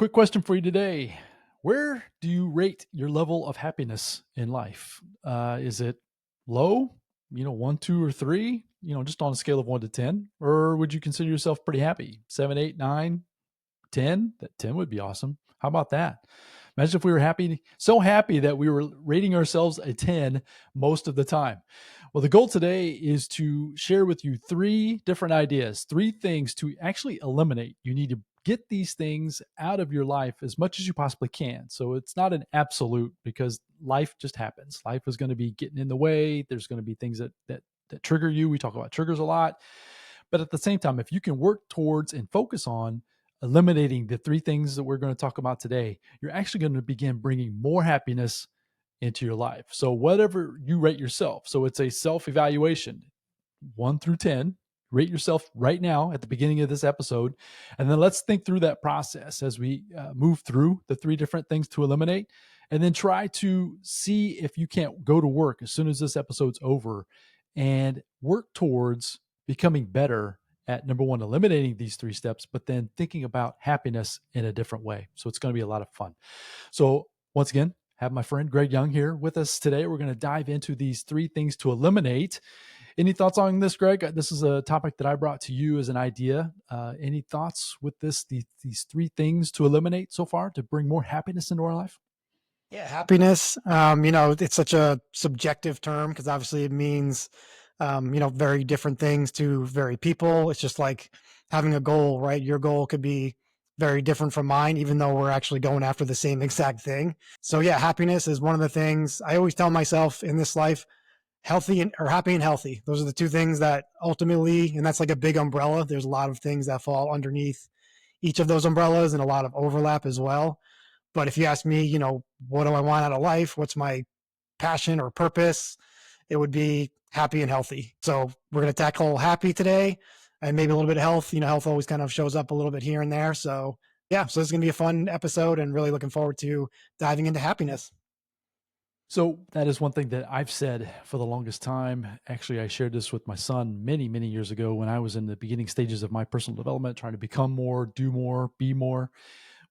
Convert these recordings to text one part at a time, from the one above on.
Quick question for you today. Where do you rate your level of happiness in life? Is it low, 1, 2, or 3, just on a scale of 1 to 10? Or would you consider yourself pretty happy? 7, 8, 9, 10? That 10 would be awesome. How about that? Imagine if we were happy, so happy that we were rating ourselves a 10 most of the time. Well, the goal today is to share with you three different ideas, three things to actually eliminate. You need to get these things out of your life as much as you possibly can. So it's not an absolute because life just happens. Life is going to be getting in the way. There's going to be things that trigger you. We talk about triggers a lot. But at the same time, if you can work towards and focus on eliminating the three things that we're going to talk about today, you're actually going to begin bringing more happiness into your life. So, whatever you rate yourself, so it's a self evaluation 1 through 10. Rate yourself right now at the beginning of this episode. And then let's think through that process as we move through the three different things to eliminate. And then try to see if you can't go to work as soon as this episode's over and work towards becoming better at number one, eliminating these three steps, but then thinking about happiness in a different way. So it's going to be a lot of fun. So once again, have my friend Greg Junge here with us today. We're going to dive into these three things to eliminate. Any thoughts on this, Greg? This is a topic that I brought to you as an idea. Any thoughts with these three things to eliminate so far to bring more happiness into our life? Yeah, happiness. It's such a subjective term because obviously it means, very different things to very people. It's just like having a goal, right? Your goal could be very different from mine, even though we're actually going after the same exact thing. So yeah, happiness is one of the things I always tell myself in this life: happy and healthy. Those are the two things that ultimately, and that's like a big umbrella. There's a lot of things that fall underneath each of those umbrellas and a lot of overlap as well. But if you ask me, what do I want out of life? What's my passion or purpose? It would be happy and healthy. So we're going to tackle happy today and maybe a little bit of health. Health always kind of shows up a little bit here and there. So yeah, so this is going to be a fun episode and really looking forward to diving into happiness. So that is one thing that I've said for the longest time. Actually, I shared this with my son many, many years ago when I was in the beginning stages of my personal development, trying to become more, do more, be more,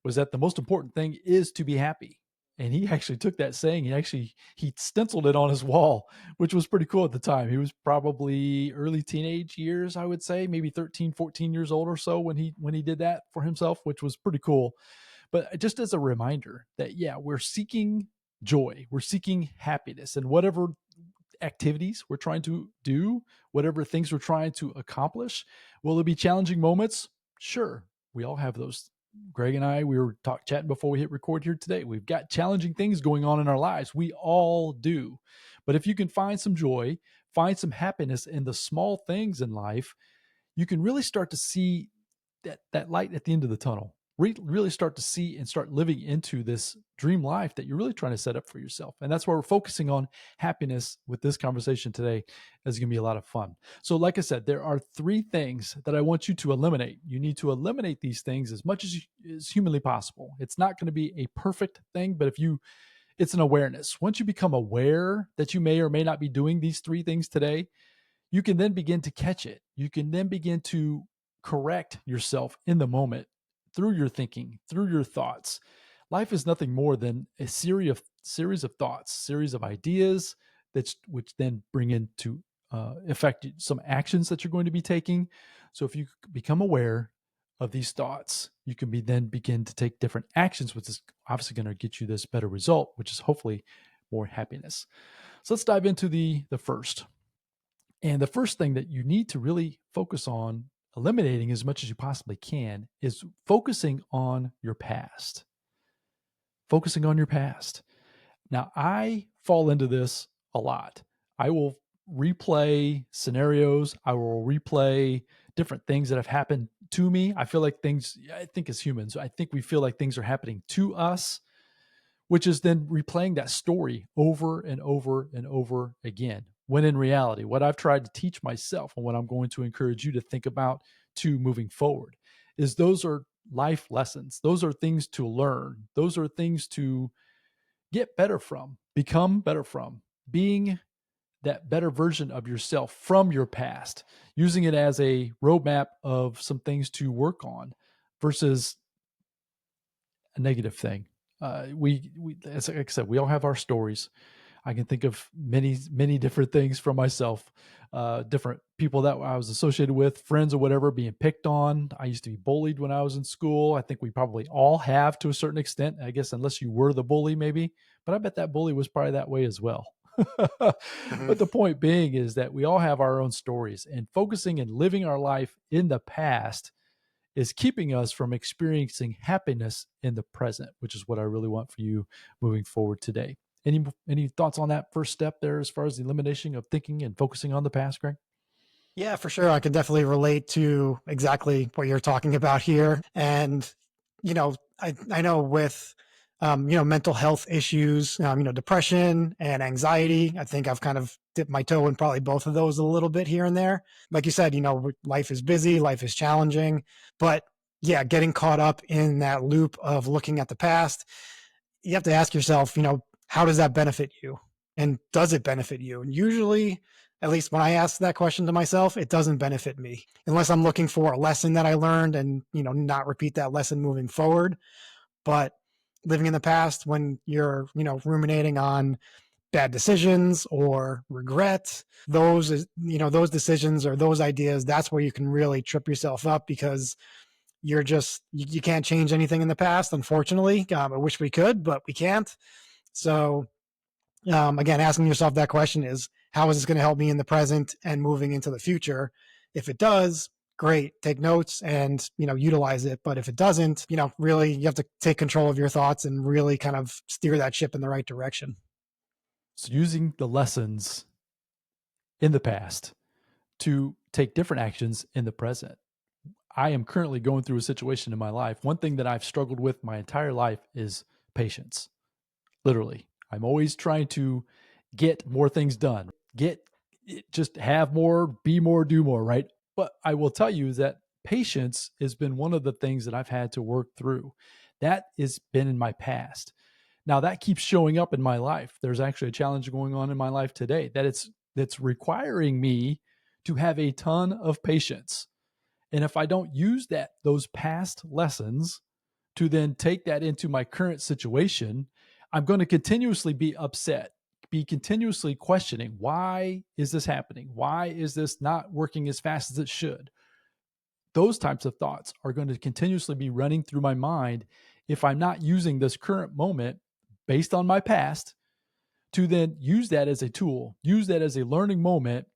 was that the most important thing is to be happy. And he actually took that saying, he stenciled it on his wall, which was pretty cool at the time. He was probably early teenage years, I would say, maybe 13, 14 years old or so when he did that for himself, which was pretty cool. But just as a reminder that, yeah, we're seeking joy, we're seeking happiness, and whatever activities we're trying to do, whatever things we're trying to accomplish, will there be challenging moments? Sure. We all have those. Greg and I, we were chatting before we hit record here today. We've got challenging things going on in our lives. We all do. But if you can find some joy, find some happiness in the small things in life, you can really start to see that light at the end of the tunnel. Really start to see and start living into this dream life that you're really trying to set up for yourself. And that's why we're focusing on happiness with this conversation today. Is going to be a lot of fun. So, like I said, there are three things that I want you to eliminate. You need to eliminate these things as much as humanly possible. It's not going to be a perfect thing, but it's an awareness. Once you become aware that you may or may not be doing these three things today, you can then begin to catch it. You can then begin to correct yourself in the moment through your thinking, through your thoughts. Life is nothing more than a series of thoughts, series of ideas which then bring into effect some actions that you're going to be taking. So if you become aware of these thoughts, you can then begin to take different actions, which is obviously going to get you this better result, which is hopefully more happiness. So let's dive into the first. And the first thing that you need to really focus on eliminating as much as you possibly can is focusing on your past. Focusing on your past. Now, I fall into this a lot. I will replay scenarios, I will replay different things that have happened to me. I think as humans, I think we feel like things are happening to us, which is then replaying that story over and over and over again. When in reality, what I've tried to teach myself and what I'm going to encourage you to think about to moving forward is those are life lessons. Those are things to learn. Those are things to get better from, become better from, being that better version of yourself from your past, using it as a roadmap of some things to work on versus a negative thing. As like I said, we all have our stories. I can think of many different things from myself, different people that I was associated with, friends or whatever, being picked on. I used to be bullied when I was in school. I think we probably all have to a certain extent, I guess, unless you were the bully, maybe. But I bet that bully was probably that way as well. Mhm. But the point being is that we all have our own stories, and focusing and living our life in the past is keeping us from experiencing happiness in the present, which is what I really want for you moving forward today. Any thoughts on that first step there as far as the elimination of thinking and focusing on the past, Greg? Yeah, for sure. I can definitely relate to exactly what you're talking about here. And, I know with, mental health issues, depression and anxiety, I think I've kind of dipped my toe in probably both of those a little bit here and there. Like you said, life is busy, life is challenging, but yeah, getting caught up in that loop of looking at the past, you have to ask yourself, how does that benefit you? And does it benefit you? And usually, at least when I ask that question to myself, it doesn't benefit me unless I'm looking for a lesson that I learned and, not repeat that lesson moving forward. But living in the past when you're, ruminating on bad decisions or regret, those decisions or those ideas, that's where you can really trip yourself up because you can't change anything in the past, unfortunately. I wish we could, but we can't. So again, asking yourself that question is, how is this going to help me in the present and moving into the future? If it does, great, take notes and, utilize it. But if it doesn't, really you have to take control of your thoughts and really kind of steer that ship in the right direction. So using the lessons in the past to take different actions in the present. I am currently going through a situation in my life. One thing that I've struggled with my entire life is patience. Literally. I'm always trying to get more things done, just have more, be more, do more, right? But I will tell you that patience has been one of the things that I've had to work through. That has been in my past. Now that keeps showing up in my life. There's actually a challenge going on in my life today that's requiring me to have a ton of patience. And if I don't use those past lessons to then take that into my current situation, I'm going to continuously be upset, be continuously questioning, why is this happening? Why is this not working as fast as it should? Those types of thoughts are going to continuously be running through my mind if I'm not using this current moment based on my past to then use that as a tool, use that as a learning moment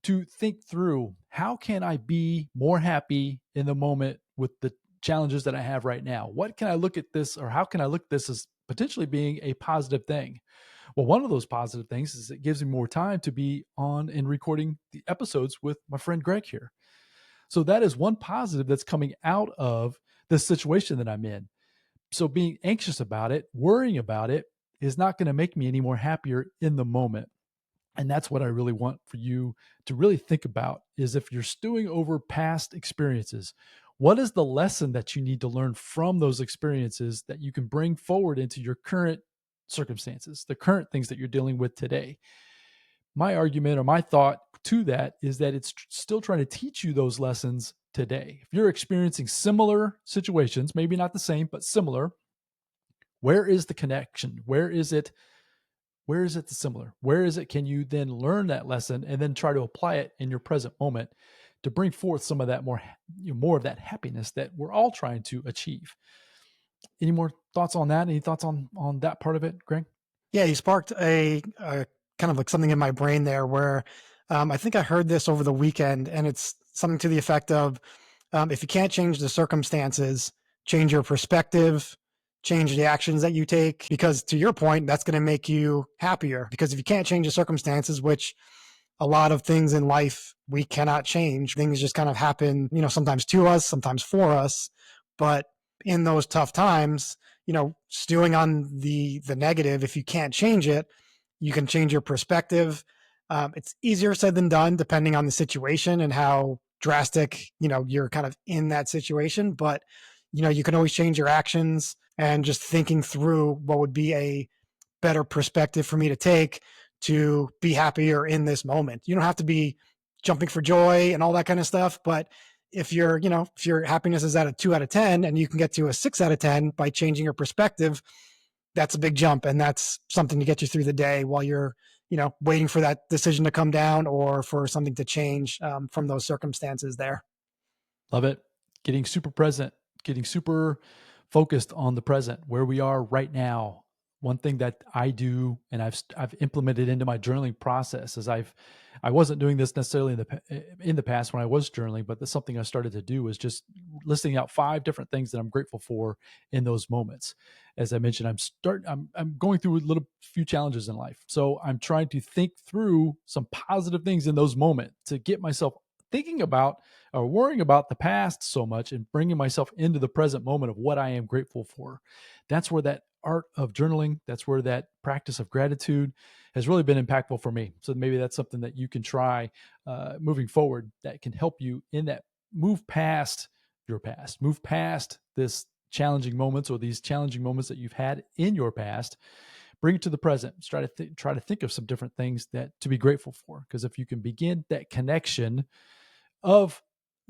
to think through, how can I be more happy in the moment with the challenges that I have right now? What can I look at this, or how can I look at this as potentially being a positive thing? Well, one of those positive things is it gives me more time to be on and recording the episodes with my friend Greg here. So that is one positive that's coming out of the situation that I'm in. So being anxious about it, worrying about it, is not going to make me any more happier in the moment. And that's what I really want for you to really think about, is if you're stewing over past experiences, what is the lesson that you need to learn from those experiences that you can bring forward into your current circumstances, the current things that you're dealing with today? My argument or my thought to that is that it's still trying to teach you those lessons today. If you're experiencing similar situations, maybe not the same, but similar, where is the connection? Where is it similar? Where is it? Can you then learn that lesson and then try to apply it in your present moment to bring forth some of that more of that happiness that we're all trying to achieve? Any more thoughts on that? Any thoughts on that part of it, Greg? Yeah, you sparked a kind of like something in my brain there where I think I heard this over the weekend, and it's something to the effect of if you can't change the circumstances, change your perspective, change the actions that you take. Because to your point, that's going to make you happier. Because if you can't change the circumstances, which a lot of things in life we cannot change, things just kind of happen, sometimes to us, sometimes for us. But in those tough times, stewing on the negative, if you can't change it, you can change your perspective. It's easier said than done depending on the situation and how drastic you're kind of in that situation. But you can always change your actions, and just thinking through what would be a better perspective for me to take to be happier in this moment. You don't have to be jumping for joy and all that kind of stuff, but if if your happiness is at a 2 out of 10 and you can get to a 6 out of 10 by changing your perspective, that's a big jump. And that's something to get you through the day while you're, waiting for that decision to come down or for something to change from those circumstances there. Love it. Getting super present, getting super focused on the present, where we are right now. One thing that I do and I've implemented into my journaling process is I wasn't doing this necessarily in the past when I was journaling, but that's something I started to do is just listing out 5 different things that I'm grateful for in those moments. As I mentioned, I'm going through a little few challenges in life. So I'm trying to think through some positive things in those moments to get myself thinking about or worrying about the past so much and bringing myself into the present moment of what I am grateful for. That's where that art of journaling, that's where that practice of gratitude has really been impactful for me. So maybe that's something that you can try moving forward that can help you in that move past your past, move past this challenging moments or these challenging moments that you've had in your past, bring it to the present. Try to think of some different things that to be grateful for. Because if you can begin that connection of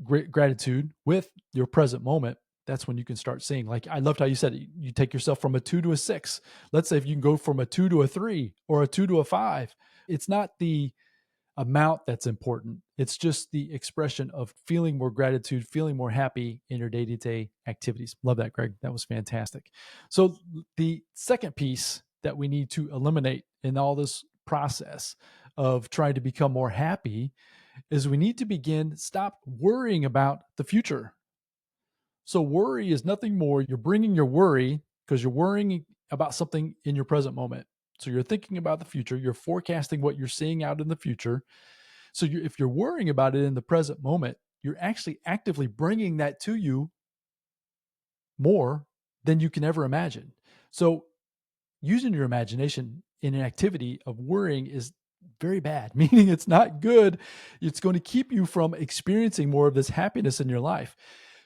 great gratitude with your present moment, that's when you can start seeing. Like I loved how you said it, you take yourself from a 2 to a 6. Let's say if you can go from a 2 to a 3 or a 2 to a 5, it's not the amount that's important. It's just the expression of feeling more gratitude, feeling more happy in your day to day activities. Love that, Greg. That was fantastic. So, the second piece that we need to eliminate in all this process of trying to become more happy is we need to stop worrying about the future. So, worry is nothing more. You're bringing your worry because you're worrying about something in your present moment. So, you're thinking about the future, you're forecasting what you're seeing out in the future. So if you're worrying about it in the present moment, you're actually actively bringing that to you more than you can ever imagine. So using your imagination in an activity of worrying is very bad, meaning it's not good. It's going to keep you from experiencing more of this happiness in your life.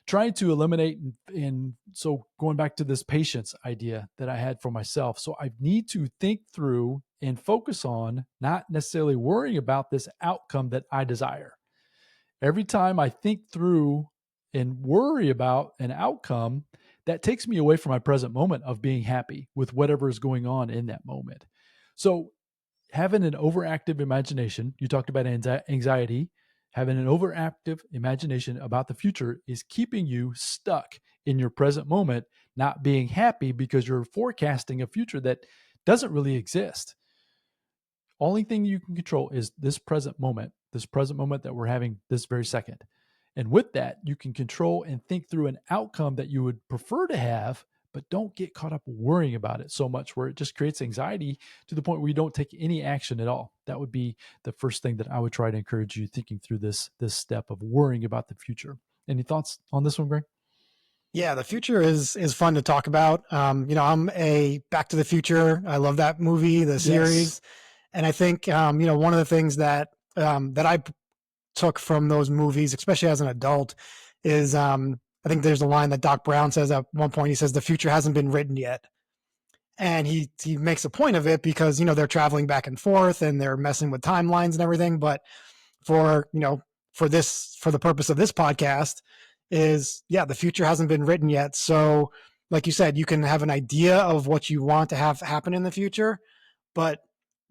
Trying to eliminate, and so going back to this patience idea that I had for myself. So I need to think through and focus on not necessarily worrying about this outcome that I desire. Every time I think through and worry about an outcome, that takes me away from my present moment of being happy with whatever is going on in that moment. So having an overactive imagination, you talked about anxiety, having an overactive imagination about the future is keeping you stuck in your present moment, not being happy because you're forecasting a future that doesn't really exist. Only thing you can control is this present moment that we're having this very second. And with that, you can control and think through an outcome that you would prefer to have, but don't get caught up worrying about it so much where it just creates anxiety to the point where you don't take any action at all. That would be the first thing that I would try to encourage you thinking through this step of worrying about the future. Any thoughts on this one, Greg? Yeah, the future is fun to talk about. I'm a Back to the Future. I love that movie, the Yes. series, and I think one of the things that I took from those movies, especially as an adult, is I think there's a line that Doc Brown says at one point. He says the future hasn't been written yet, and he makes a point of it because they're traveling back and forth and they're messing with timelines and everything. But for for the purpose of this podcast is, yeah, the future hasn't been written yet. So like you said, you can have an idea of what you want to have happen in the future, but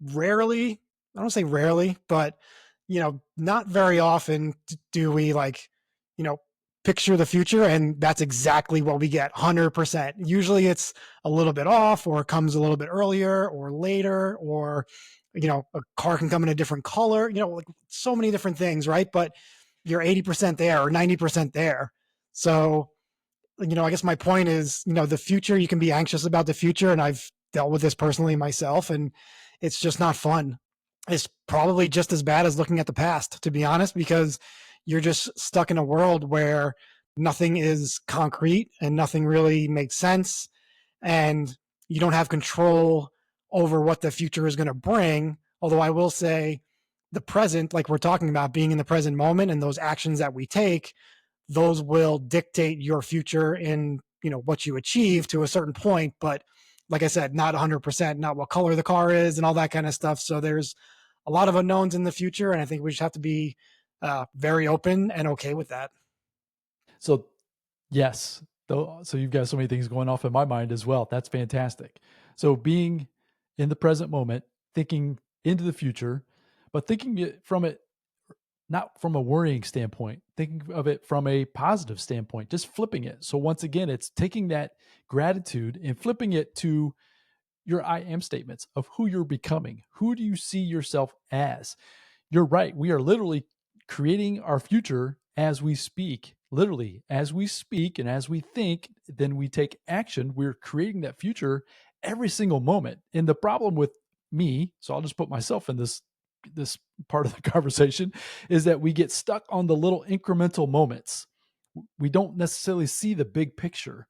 rarely, I don't say rarely, but not very often do we you know picture the future and that's exactly what we get 100%. Usually it's a little bit off or comes a little bit earlier or later, or a car can come in a different color, like so many different things, right? But you're 80% there or 90% there. So I guess my point is, the future, you can be anxious about the future. And I've dealt with this personally myself, and it's just not fun. It's probably just as bad as looking at the past, to be honest, because you're just stuck in a world where nothing is concrete and nothing really makes sense. And you don't have control over what the future is going to bring. Although I will say the present, like we're talking about, being in the present moment and those actions that we take, those will dictate your future in what you achieve to a certain point. But like I said, not 100%, not what color the car is and all that kind of stuff. So there's a lot of unknowns in the future, and I think we just have to be very open and okay with that. So yes, though, so you've got so many things going off in my mind as well. That's fantastic. So being in the present moment, thinking into the future, but thinking it from it not from a worrying standpoint, thinking of it from a positive standpoint, just flipping it. So once again, it's taking that gratitude and flipping it to your I am statements of who you're becoming. Who do you see yourself as? You're right. We are literally creating our future as we speak. Literally, as we speak and as we think, then we take action. We're creating that future every single moment. And the problem with me, so I'll just put myself in this part of the conversation, is that we get stuck on the little incremental moments. We don't necessarily see the big picture.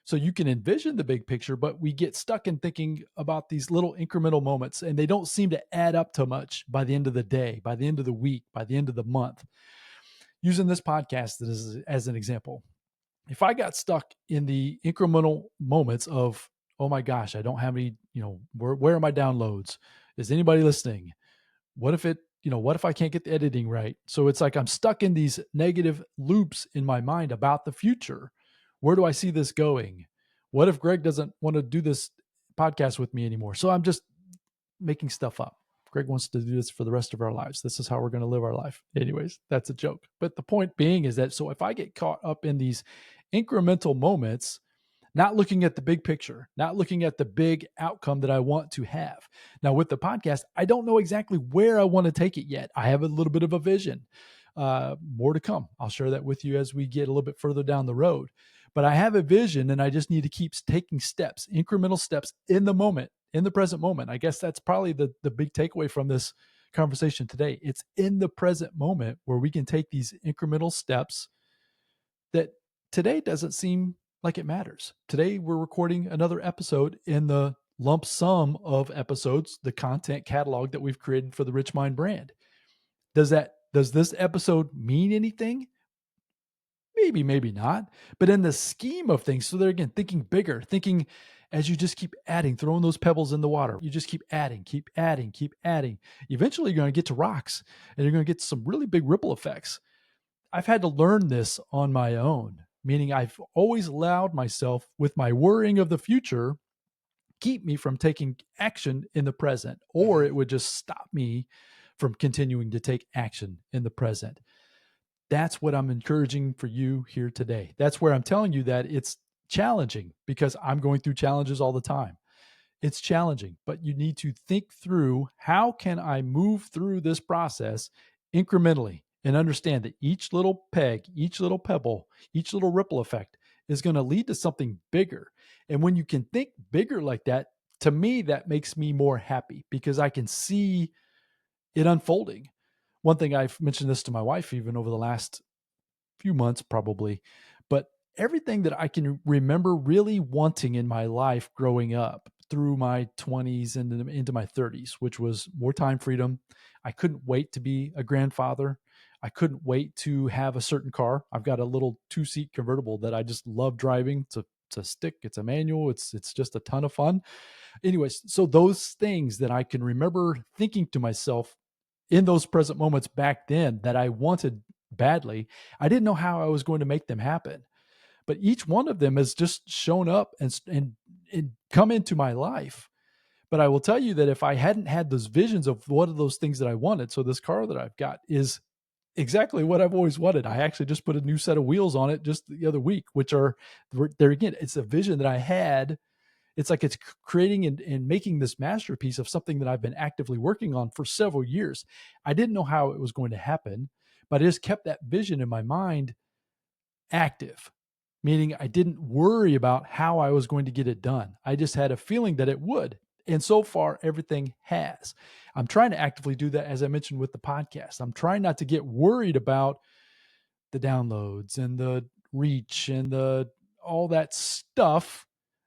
So you can envision the big picture, but we get stuck in thinking about these little incremental moments, and they don't seem to add up to much by the end of the day, by the end of the week, by the end of the month. Using this podcast as an example, if I got stuck in the incremental moments of, oh my gosh, I don't have any, where are my downloads? Is anybody listening? What if what if I can't get the editing right? So it's like I'm stuck in these negative loops in my mind about the future. Where do I see this going? What if Greg doesn't want to do this podcast with me anymore? So I'm just making stuff up. Greg wants to do this for the rest of our lives. This is how we're going to live our life. Anyways, that's a joke. But the point being is that so if I get caught up in these incremental moments, not looking at the big picture, not looking at the big outcome that I want to have. Now, with the podcast, I don't know exactly where I want to take it yet. I have a little bit of a vision. More to come. I'll share that with you as we get a little bit further down the road. But I have a vision and I just need to keep taking steps, incremental steps in the moment, in the present moment. I guess that's probably the big takeaway from this conversation today. It's in the present moment where we can take these incremental steps that today doesn't seem like it matters. Today, we're recording another episode in the lump sum of episodes, the content catalog that we've created for the Rich Mind brand. Does this episode mean anything? Maybe, maybe not. But in the scheme of things, so they're again thinking bigger, thinking as you just keep adding, throwing those pebbles in the water, you just keep adding, keep adding, keep adding. Eventually, you're going to get to rocks and you're going to get some really big ripple effects. I've had to learn this on my own, meaning I've always allowed myself, with my worrying of the future, keep me from taking action in the present, or it would just stop me from continuing to take action in the present. That's what I'm encouraging for you here today. That's where I'm telling you that it's challenging because I'm going through challenges all the time. It's challenging, but you need to think through how can I move through this process incrementally and understand that each little peg, each little pebble, each little ripple effect is going to lead to something bigger. And when you can think bigger like that, to me, that makes me more happy because I can see it unfolding. One thing I've mentioned this to my wife even over the last few months probably, but everything that I can remember really wanting in my life growing up through my 20s and into my 30s, which was more time freedom. I couldn't wait to be a grandfather. I couldn't wait to have a certain car. I've got a little 2-seat convertible that I just love driving. It's a stick, it's a manual, it's just a ton of fun. Anyways, so those things that I can remember thinking to myself in those present moments back then that I wanted badly, I didn't know how I was going to make them happen. But each one of them has just shown up and come into my life. But I will tell you that if I hadn't had those visions of what are those things that I wanted, so this car that I've got is exactly what I've always wanted. I actually just put a new set of wheels on it just the other week, which are there again. It's a vision that I had. It's like it's creating and making this masterpiece of something that I've been actively working on for several years. I didn't know how it was going to happen, but I just kept that vision in my mind active, meaning I didn't worry about how I was going to get it done. I just had a feeling that it would. And so far, everything has. I'm trying to actively do that, as I mentioned with the podcast. I'm trying not to get worried about the downloads and the reach and the all that stuff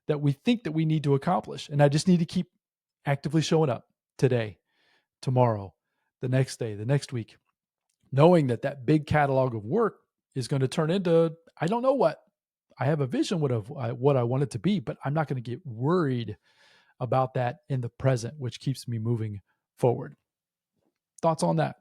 that we think that we need to accomplish. And I just need to keep actively showing up today, tomorrow, the next day, the next week, knowing that that big catalog of work is going to turn into I don't know what. I have a vision of what I want it to be, but I'm not going to get worried about that in the present, which keeps me moving forward. Thoughts on that?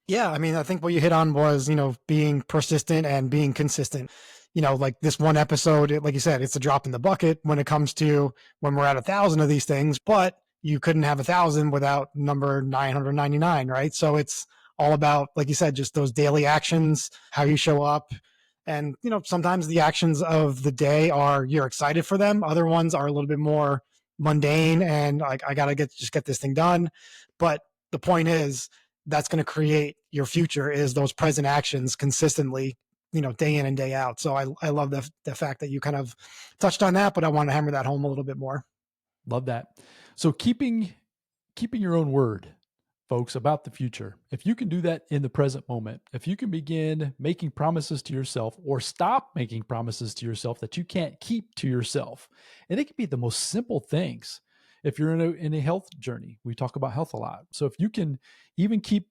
Yeah, I mean, I think what you hit on was, being persistent and being consistent. Like this one episode, like you said, it's a drop in the bucket when it comes to when we're at 1,000 of these things, but you couldn't have 1,000 without number 999, right? So it's all about, like you said, just those daily actions, how you show up. And, sometimes the actions of the day are you're excited for them. Other ones are a little bit more mundane and like, I got to just get this thing done. But the point is, that's going to create your future is those present actions consistently, day in and day out. So I love the fact that you kind of touched on that, but I want to hammer that home a little bit more. Love that. So keeping your own word, folks, about the future. If you can do that in the present moment, if you can begin making promises to yourself or stop making promises to yourself that you can't keep to yourself, and it can be the most simple things. If you're in a health journey, we talk about health a lot. So if you can even keep,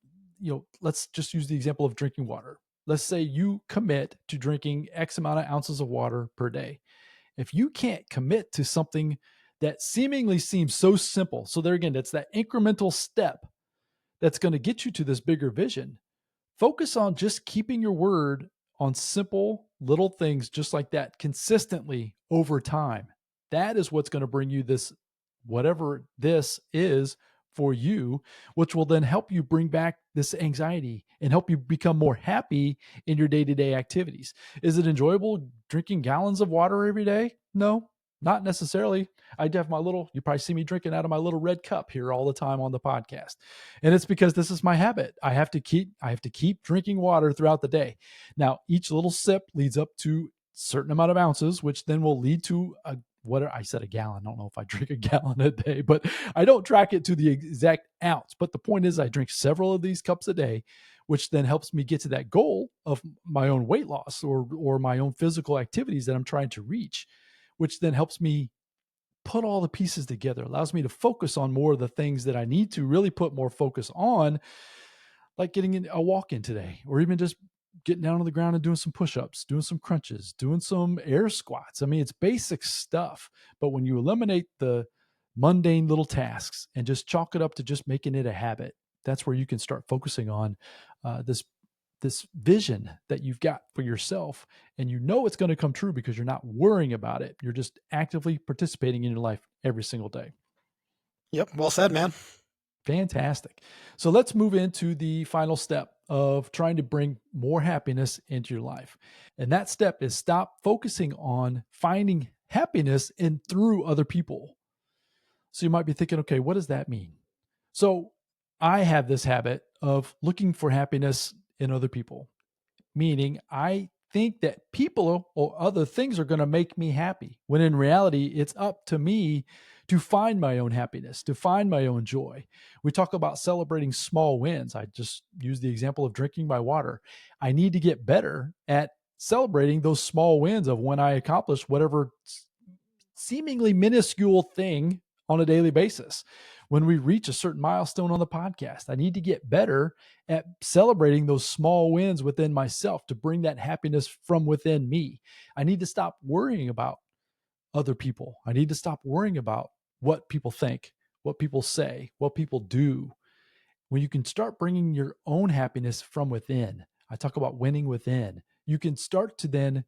let's just use the example of drinking water. Let's say you commit to drinking X amount of ounces of water per day. If you can't commit to something that seemingly seems so simple, so there again, it's that incremental step that's going to get you to this bigger vision. Focus on just keeping your word on simple little things just like that consistently over time. That is what's going to bring you this, whatever this is for you, which will then help you bring back this anxiety and help you become more happy in your day to day activities. Is it enjoyable drinking gallons of water every day? No, not necessarily. I have my little, you probably see me drinking out of my little red cup here all the time on the podcast. And it's because this is my habit. I have to keep drinking water throughout the day. Now, each little sip leads up to a certain amount of ounces, which then will lead to a what I said a gallon. I don't know if I drink a gallon a day, but I don't track it to the exact ounce. But the point is, I drink several of these cups a day, which then helps me get to that goal of my own weight loss or my own physical activities that I'm trying to reach, which then helps me put all the pieces together, allows me to focus on more of the things that I need to really put more focus on, like getting in a walk in today, or even just getting down on the ground and doing some push-ups, doing some crunches, doing some air squats. I mean, it's basic stuff, but when you eliminate the mundane little tasks and just chalk it up to just making it a habit, that's where you can start focusing on this vision that you've got for yourself, and you know it's going to come true because you're not worrying about it. You're just actively participating in your life every single day. Yep. Well said, man. Fantastic. So let's move into the final step of trying to bring more happiness into your life. And that step is stop focusing on finding happiness in through other people. So you might be thinking, okay, what does that mean? So I have this habit of looking for happiness in other people, meaning I think that people or other things are going to make me happy, when in reality, it's up to me to find my own happiness, to find my own joy. We talk about celebrating small wins. I just use the example of drinking my water. I need to get better at celebrating those small wins of when I accomplish whatever seemingly minuscule thing on a daily basis. When we reach a certain milestone on the podcast, I need to get better at celebrating those small wins within myself to bring that happiness from within me. I need to stop worrying about other people. I need to stop worrying about what people think, what people say, what people do. When you can start bringing your own happiness from within, I talk about winning within, you can start to then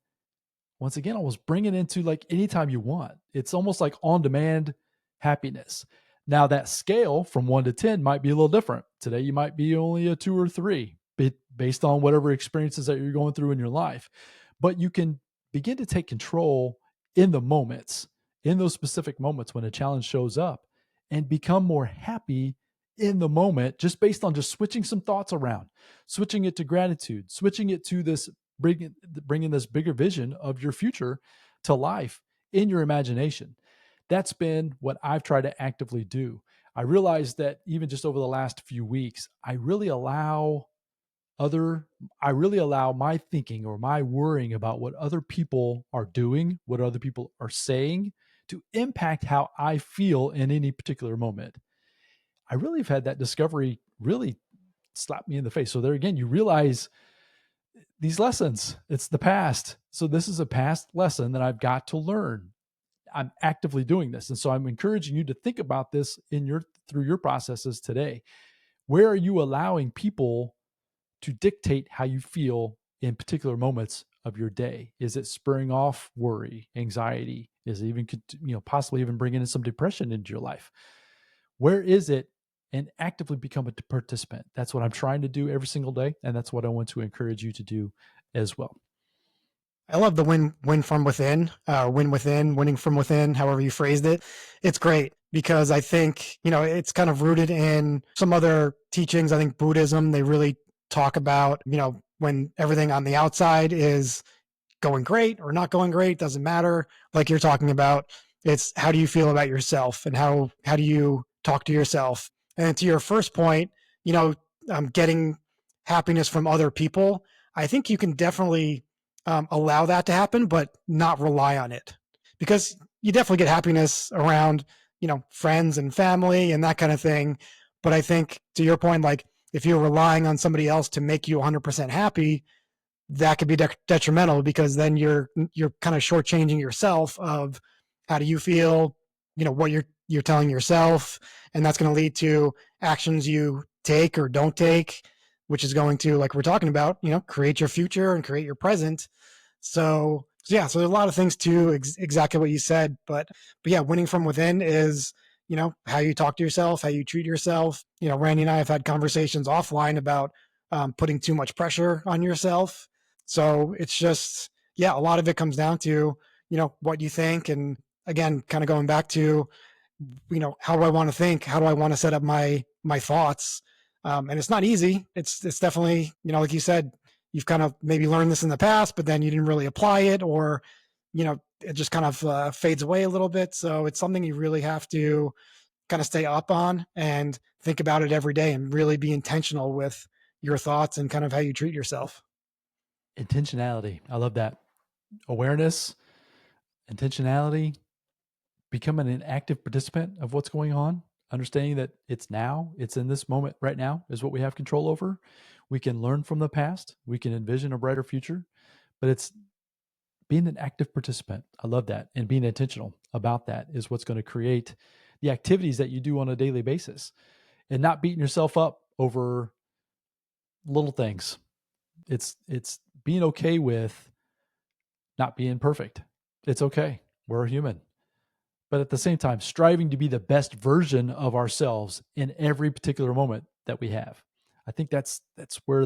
once again almost bring it into like anytime you want. It's almost like on demand happiness. Now that scale from 1 to 10 might be a little different. Today you might be only a 2 or 3 based on whatever experiences that you're going through in your life. But you can begin to take control in the moments, in those specific moments when a challenge shows up, and become more happy in the moment just based on just switching some thoughts around, switching it to gratitude, switching it to this bringing this bigger vision of your future to life in your imagination. That's been what I've tried to actively do. I realized that even just over the last few weeks, other I really allow my thinking or my worrying about what other people are doing, what other people are saying, to impact how I feel in any particular moment. I really have had that discovery really slap me in the face. So there again, you realize these lessons. It's the past. So this is a past lesson that I've got to learn. I'm actively doing this. And so I'm encouraging you to think about this in your through your processes today. Where are you allowing people to dictate how you feel in particular moments of your day? Is it spurring off worry, anxiety? Is it even, possibly even bringing in some depression into your life? Where is it? And actively become a participant. That's what I'm trying to do every single day. And that's what I want to encourage you to do as well. I love the win from within, win within, winning from within, however you phrased it. It's great because I think, it's kind of rooted in some other teachings. I think Buddhism, they really talk about, when everything on the outside is going great or not going great, doesn't matter. Like you're talking about, it's how do you feel about yourself and how do you talk to yourself? And to your first point, getting happiness from other people, I think you can definitely allow that to happen, but not rely on it, because you definitely get happiness around, friends and family and that kind of thing. But I think to your point, like if you're relying on somebody else to make you 100% happy, that could be detrimental, because then you're kind of shortchanging yourself of how do you feel, what you're telling yourself, and that's going to lead to actions you take or don't take, which is going to, like we're talking about, create your future and create your present. So yeah, so there's a lot of things to exactly what you said, but yeah, winning from within is, how you talk to yourself, how you treat yourself. Randy and I have had conversations offline about putting too much pressure on yourself. So it's just, yeah, a lot of it comes down to, what you think. And again, kind of going back to, how do I want to think? How do I want to set up my thoughts? And it's not easy. It's definitely, like you said, you've kind of maybe learned this in the past, but then you didn't really apply it, or, it just kind of fades away a little bit. So it's something you really have to kind of stay up on and think about it every day and really be intentional with your thoughts and kind of how you treat yourself. Intentionality. I love that. Awareness, intentionality, becoming an active participant of what's going on, understanding that it's now, it's in this moment right now is what we have control over. We can learn from the past, we can envision a brighter future, but it's being an active participant. I love that. And being intentional about that is what's going to create the activities that you do on a daily basis, and not beating yourself up over little things. It's being okay with not being perfect. It's okay. We're human. But at the same time, striving to be the best version of ourselves in every particular moment that we have. I think that's where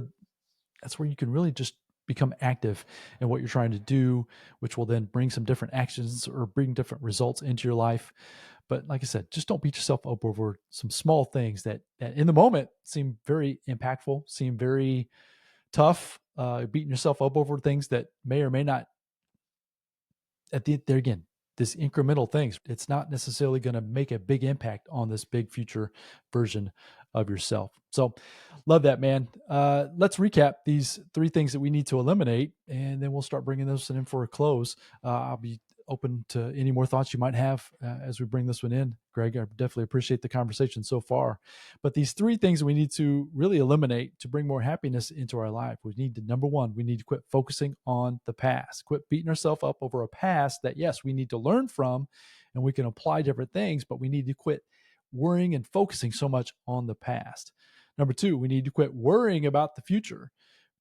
you can really just become active in what you're trying to do, which will then bring some different actions or bring different results into your life. But like I said, just don't beat yourself up over some small things that in the moment seem very impactful, seem very tough. Beating yourself up over things that may or may not, at the there again, this incremental things, it's not necessarily going to make a big impact on this big future version of yourself. So love that, man. Let's recap these three things that we need to eliminate, and then we'll start bringing those in for a close. I'll be open to any more thoughts you might have as we bring this one in, Greg. I definitely appreciate the conversation so far. But these three things we need to really eliminate to bring more happiness into our life. We need to, number one, we need to quit focusing on the past, quit beating ourselves up over a past that, yes, we need to learn from and we can apply different things, but we need to quit worrying and focusing so much on the past. Number two, we need to quit worrying about the future.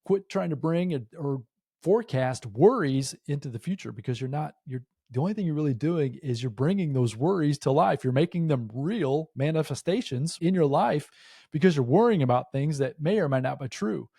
Quit trying to bring or forecast worries into the future, because you're the only thing you're really doing is you're bringing those worries to life. You're making them real manifestations in your life because you're worrying about things that may or may not be true.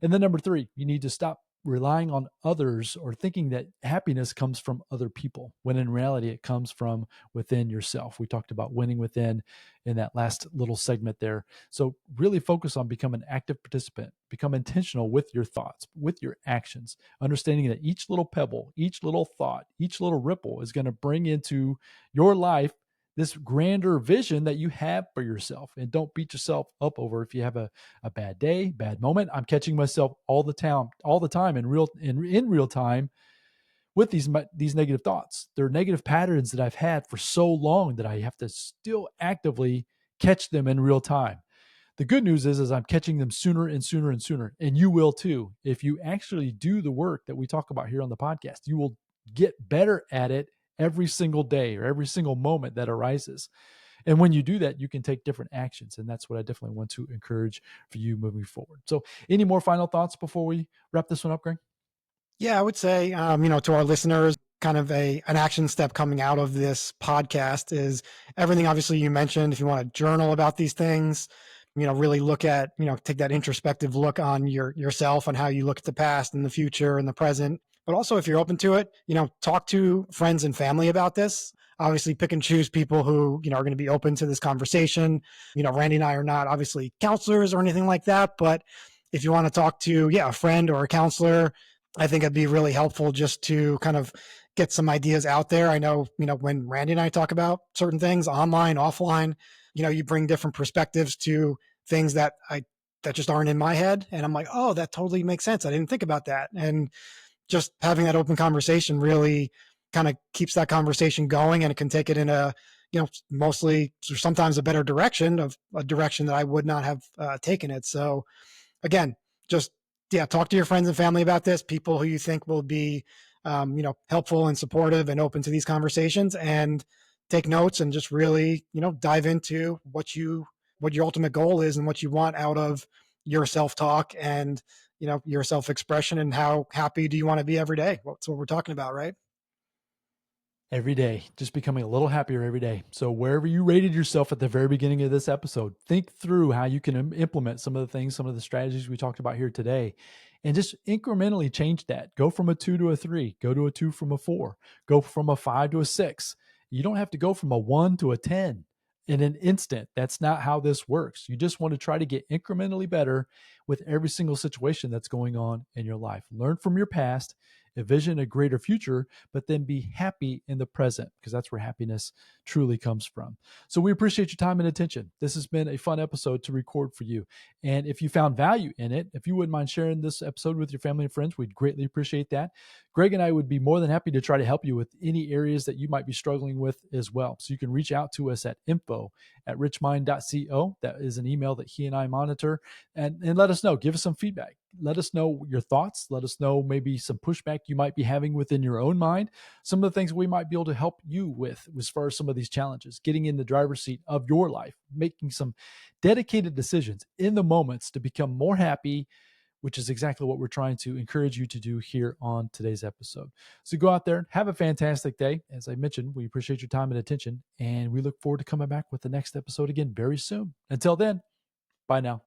And then number three, you need to stop relying on others or thinking that happiness comes from other people, when in reality it comes from within yourself. We talked about winning within in that last little segment there. So really focus on becoming an active participant, become intentional with your thoughts, with your actions, understanding that each little pebble, each little thought, each little ripple is going to bring into your life this grander vision that you have for yourself. And don't beat yourself up over if you have a bad day, bad moment. I'm catching myself all the time in real time with these negative thoughts. They're negative patterns that I've had for so long that I have to still actively catch them in real time. The good news is I'm catching them sooner and sooner and sooner. And you will too. If you actually do the work that we talk about here on the podcast, you will get better at it every single day or every single moment that arises. And when you do that, you can take different actions. And that's what I definitely want to encourage for you moving forward. So, any more final thoughts before we wrap this one up, Greg? Yeah, I would say, to our listeners, kind of an action step coming out of this podcast is everything obviously you mentioned. If you want to journal about these things, really look at, take that introspective look on yourself and how you look at the past and the future and the present. But also, if you're open to it, talk to friends and family about this. Obviously, pick and choose people who, are going to be open to this conversation. Randy and I are not obviously counselors or anything like that, but if you want to talk to, yeah, a friend or a counselor, I think it'd be really helpful just to kind of get some ideas out there. I know, when Randy and I talk about certain things online, offline, you bring different perspectives to things that just aren't in my head. And I'm like, oh, that totally makes sense. I didn't think about that. And just having that open conversation really kind of keeps that conversation going, and it can take it in a, mostly or sometimes a better direction, of a direction that I would not have taken it. So again, just, yeah, talk to your friends and family about this, people who you think will be, helpful and supportive and open to these conversations, and take notes and just really, dive into what your ultimate goal is and what you want out of your self-talk and, your self-expression, and how happy do you want to be every day. That's what we're talking about, right? Every day, just becoming a little happier every day. So, wherever you rated yourself at the very beginning of this episode, think through how you can implement some of the things, some of the strategies we talked about here today, and just incrementally change that. Go from a 2 to a 3, go to a 2 from a 4, go from a 5 to a 6. You don't have to go from a 1 to a 10 in an instant. That's not how this works. You just want to try to get incrementally better with every single situation that's going on in your life. Learn from your past, envision a greater future, but then be happy in the present, because that's where happiness truly comes from. So we appreciate your time and attention. This has been a fun episode to record for you. And if you found value in it, if you wouldn't mind sharing this episode with your family and friends, we'd greatly appreciate that. Greg and I would be more than happy to try to help you with any areas that you might be struggling with as well. So you can reach out to us at info@richmind.co. That is an email that he and I monitor, and let us know. Give us some feedback. Let us know your thoughts. Let us know maybe some pushback you might be having within your own mind. Some of the things we might be able to help you with as far as some of these challenges, getting in the driver's seat of your life, making some dedicated decisions in the moments to become more happy, which is exactly what we're trying to encourage you to do here on today's episode. So go out there, have a fantastic day. As I mentioned, we appreciate your time and attention, and we look forward to coming back with the next episode again very soon. Until then, bye now.